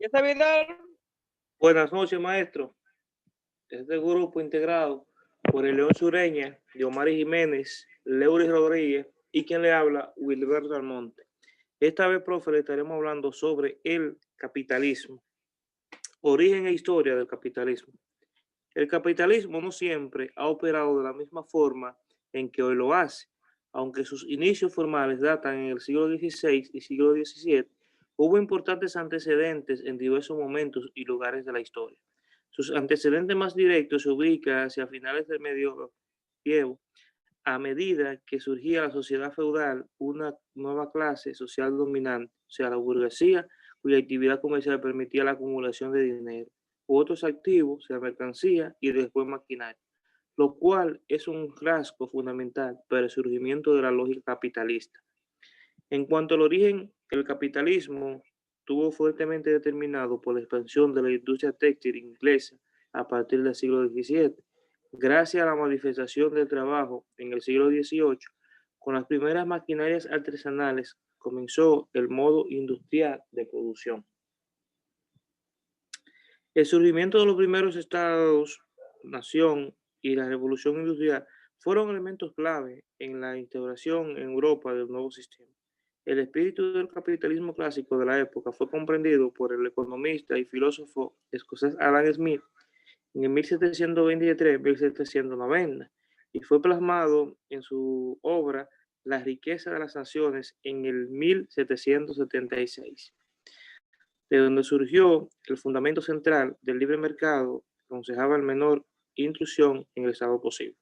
¿Y esta vida? Buenas noches, maestro. Este grupo integrado por el León Sureña, Diomari Jiménez, Leury Rodríguez y quien le habla, Wilberto Almonte. Esta vez, profe, le estaremos hablando sobre el capitalismo, origen e historia del capitalismo. El capitalismo no siempre ha operado de la misma forma en que hoy lo hace. Aunque sus inicios formales datan en el siglo XVI y siglo XVII, hubo importantes antecedentes en diversos momentos y lugares de la historia. Sus antecedentes más directos se ubican hacia finales del medioevo, a medida que surgía la sociedad feudal, una nueva clase social dominante, o sea, la burguesía, cuya actividad comercial permitía la acumulación de dinero, u otros activos, o sea, mercancía y después maquinaria, lo cual es un rasgo fundamental para el surgimiento de la lógica capitalista. En cuanto al origen, el capitalismo estuvo fuertemente determinado por la expansión de la industria textil inglesa a partir del siglo XVII. Gracias a la manifestación del trabajo en el siglo XVIII, con las primeras maquinarias artesanales comenzó el modo industrial de producción. El surgimiento de los primeros estados, nación y la revolución industrial fueron elementos clave en la instauración en Europa del nuevo sistema. El espíritu del capitalismo clásico de la época fue comprendido por el economista y filósofo escocés Adam Smith en el 1723-1790 y fue plasmado en su obra La riqueza de las naciones en el 1776, de donde surgió el fundamento central del libre mercado que aconsejaba la menor intrusión en el Estado posible.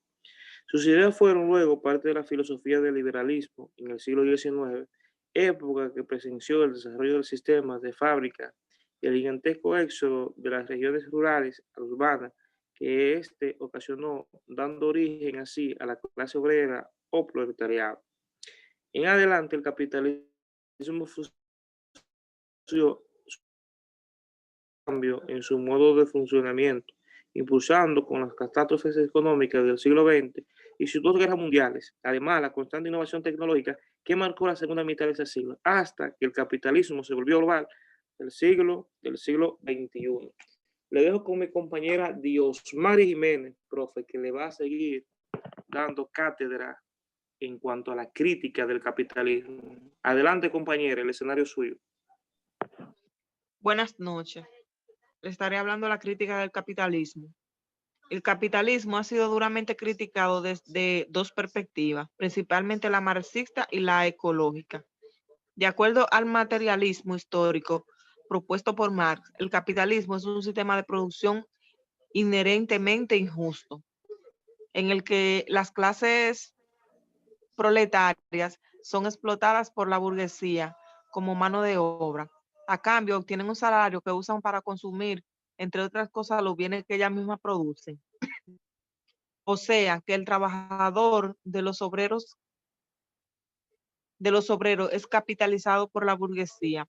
Sus ideas fueron luego parte de la filosofía del liberalismo en el siglo XIX, época que presenció el desarrollo del sistema de fábrica y el gigantesco éxodo de las regiones rurales a urbanas que este ocasionó, dando origen así a la clase obrera o proletariado. En adelante, el capitalismo sufrió cambio en su modo de funcionamiento, impulsando con las catástrofes económicas del siglo XX y sus dos guerras mundiales, además la constante innovación tecnológica que marcó la segunda mitad de ese siglo, hasta que el capitalismo se volvió global del siglo XXI. Le dejo con mi compañera Diosmari Jiménez, profe, que le va a seguir dando cátedra en cuanto a la crítica del capitalismo. Adelante, compañera, el escenario es suyo. Buenas noches. Le estaré hablando de la crítica del capitalismo. El capitalismo ha sido duramente criticado desde dos perspectivas, principalmente la marxista y la ecológica. De acuerdo al materialismo histórico propuesto por Marx, el capitalismo es un sistema de producción inherentemente injusto, en el que las clases proletarias son explotadas por la burguesía como mano de obra. A cambio, obtienen un salario que usan para consumir, entre otras cosas, los bienes que ellas mismas producen. O sea, que el trabajador de los obreros es capitalizado por la burguesía,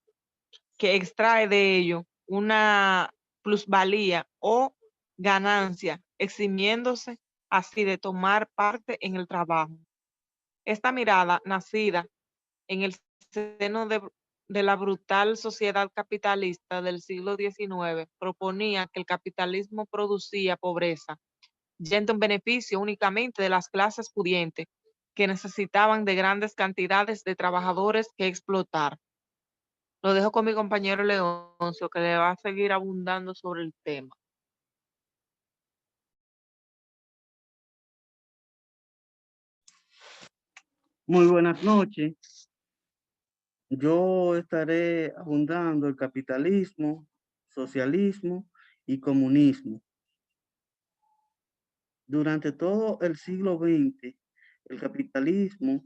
que extrae de ello una plusvalía o ganancia, eximiéndose así de tomar parte en el trabajo. Esta mirada, nacida en el seno de la brutal sociedad capitalista del siglo XIX, proponía que el capitalismo producía pobreza, yendo en beneficio únicamente de las clases pudientes, que necesitaban de grandes cantidades de trabajadores que explotar. Lo dejo con mi compañero Leoncio, que le va a seguir abundando sobre el tema. Muy buenas noches. Yo estaré abundando el capitalismo, socialismo y comunismo. Durante todo el siglo XX, el capitalismo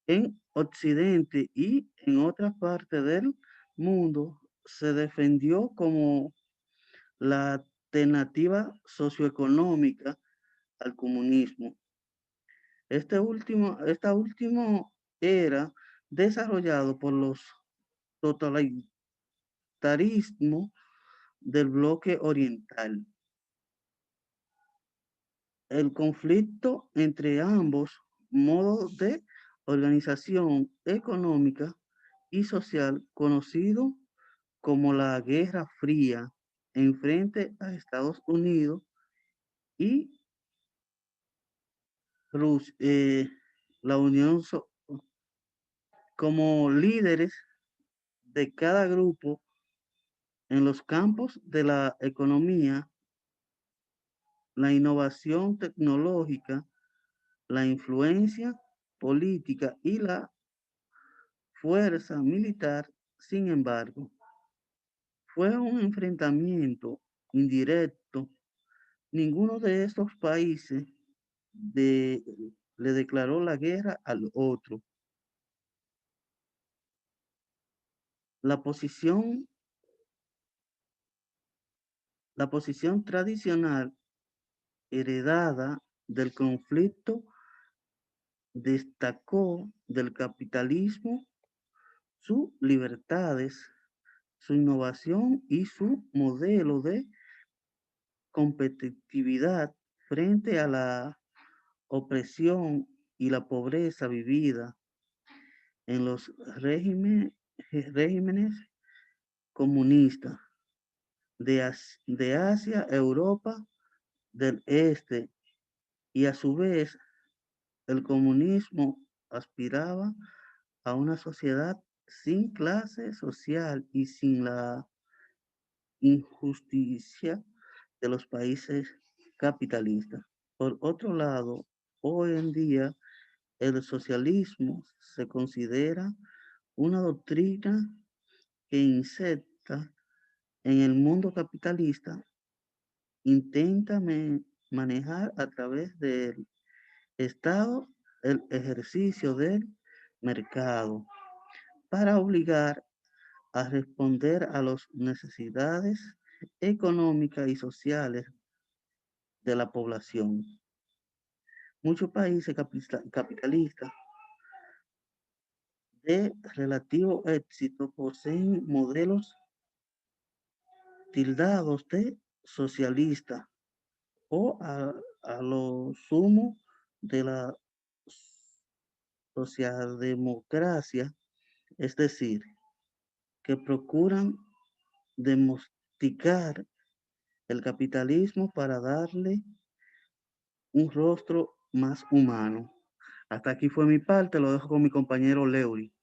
en Occidente y en otras partes del mundo se defendió como la alternativa socioeconómica al comunismo. Esta última era desarrollado por los totalitarismos del bloque oriental. El conflicto entre ambos modos de organización económica y social, conocido como la Guerra Fría en frente a Estados Unidos y la Unión como líderes de cada grupo en los campos de la economía, la innovación tecnológica, la influencia política y la fuerza militar. Sin embargo, fue un enfrentamiento indirecto. Ninguno de estos países le declaró la guerra al otro. La posición tradicional heredada del conflicto destacó del capitalismo sus libertades, su innovación y su modelo de competitividad frente a la opresión y la pobreza vivida en los regímenes comunistas de Asia, Europa del Este, y a su vez el comunismo aspiraba a una sociedad sin clase social y sin la injusticia de los países capitalistas. Por otro lado, hoy en día el socialismo se considera una doctrina que inserta en el mundo capitalista, intenta manejar a través del Estado el ejercicio del mercado para obligar a responder a las necesidades económicas y sociales de la población. Muchos países capitalistas de relativo éxito poseen modelos tildados de socialista o a lo sumo de la socialdemocracia, es decir, que procuran domesticar el capitalismo para darle un rostro más humano. Hasta aquí fue mi parte, lo dejo con mi compañero Leury.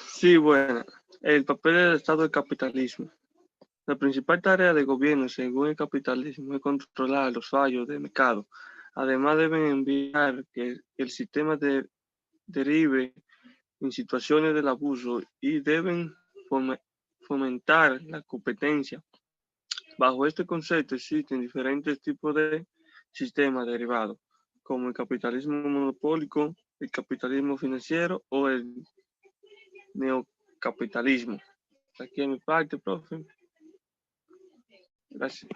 Sí, bueno, el papel del Estado del capitalismo. La principal tarea del gobierno, según el capitalismo, es controlar los fallos del mercado. Además, deben evitar que el sistema derive en situaciones del abuso y deben fomentar la competencia. Bajo este concepto existen diferentes tipos de sistemas derivados, como el capitalismo monopólico, el capitalismo financiero o el neocapitalismo. Aquí es mi parte, profe. Gracias.